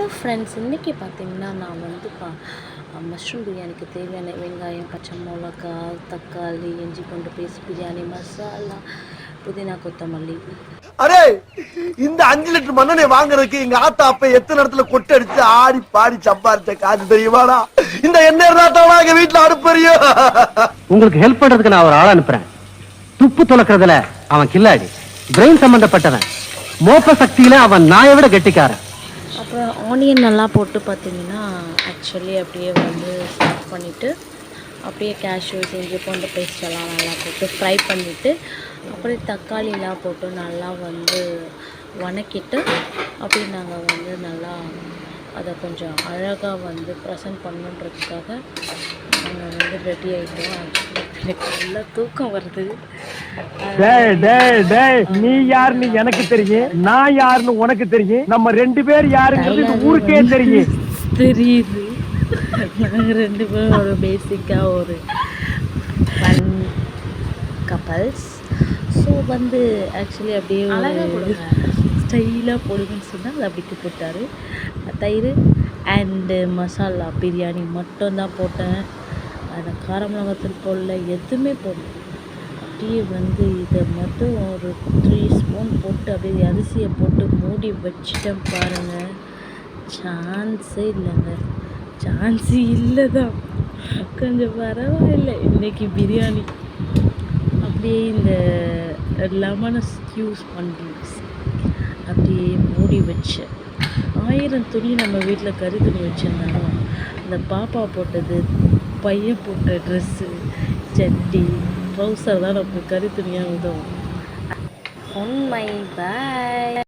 Hello friends, இன்றைக்கி பார்த்தீங்கன்னா நான் வந்து மஷ்ரூம் பிரியாணிக்கு தேவையான வெங்காயம், பச்சை மிளகா, தக்காளி, இஞ்சி பூண்டு பேஸ்ட், பிரியாணி மசாலா, புதினா, கொத்தமல்லி. அரே, இந்த 5 லிட்டர் மண்ணெண்ணெய் வாங்குறதுக்கு எங்க ஆத்தா அப்ப எத்தனை இடத்துல கொட்டை அடிச்சு ஆடி பாடி சம்பாரிச்ச காசு தெரியுமாடா? இந்த எண்ணெய் தான் எங்க வீட்டுல அடுப்பறியும். உங்களுக்கு ஹெல்ப் பண்றதுக்கு நான் ஒரு ஆள் அனுப்புறேன். துப்பு துளக்குறதுல அவன் கில்லாடி, பிரெயின் சம்பந்தப்பட்டவன், மோப்ப சக்தியில அவன் நாயை விட கெட்டிக்காரன். அப்புறம் ஆனியன் நல்லா போட்டு பார்த்தீங்கன்னா ஆக்சுவலி அப்படியே வந்து ஸ்டார்ட் பண்ணிவிட்டு அப்படியே கேஷ்யூ இஞ்சி பூண்டு பேஸ்ட் எல்லாம் நல்லா போட்டு ஃப்ரை பண்ணிவிட்டு அப்படியே தக்காளிலாம் போட்டு நல்லா வந்து வணக்கிட்டு அப்படியே நாங்கள் வந்து நல்லா அதை கொஞ்சம் அழகாக வந்து ப்ரெசென்ட் பண்ணுன்றதுக்காக நாங்கள் வந்து ரெடி ஆகிட்டோம். எனக்கு நல்லா தூக்கம் வருது. நீ யாருன்னு எனக்கு தெரியும், நான் யாருன்னு உனக்கு தெரியும், நம்ம 2 பேர் யாருங்கிறது ஊருக்கே தெரியும். தெரியுது. நாங்கள் 2 பேரும் ஒரு பேசிக்காக ஒரு ஃபன் கப்பல்ஸ். ஸோ வந்து ஆக்சுவலி அப்படியே ஒரு ஸ்டைலாக போடுங்கன்னு சொன்னால் அது அப்படிக்கு போட்டார். தயிர் அண்டு மசாலா பிரியாணி மட்டும்தான் போட்டேன். அதை காரமிளகாத்தூள் போடல, எதுவுமே போடல. அப்படியே வந்து இதை மட்டும் ஒரு 3 ஸ்பூன் போட்டு அப்படியே அரிசியை போட்டு மூடி வச்சிட்டேன் பாருங்கள். சான்ஸே இல்லைங்க, சான்ஸு இல்லை தான். கொஞ்சம் பரவாயில்லை. இன்றைக்கி பிரியாணி அப்படியே இந்த லெமனை யூஸ் பண்ணி அப்படியே மூடி வச்சேன். 1000 துணி நம்ம வீட்டில் கறி துணி வச்சுருந்தாலும் இந்த பாப்பா போட்டது, பையன் போட்ட ட்ரெஸ்ஸு, சட்டி, ட்ரௌசர் தான் நமக்கு கறி துணியாக உதவும். உண்மை. பாய்.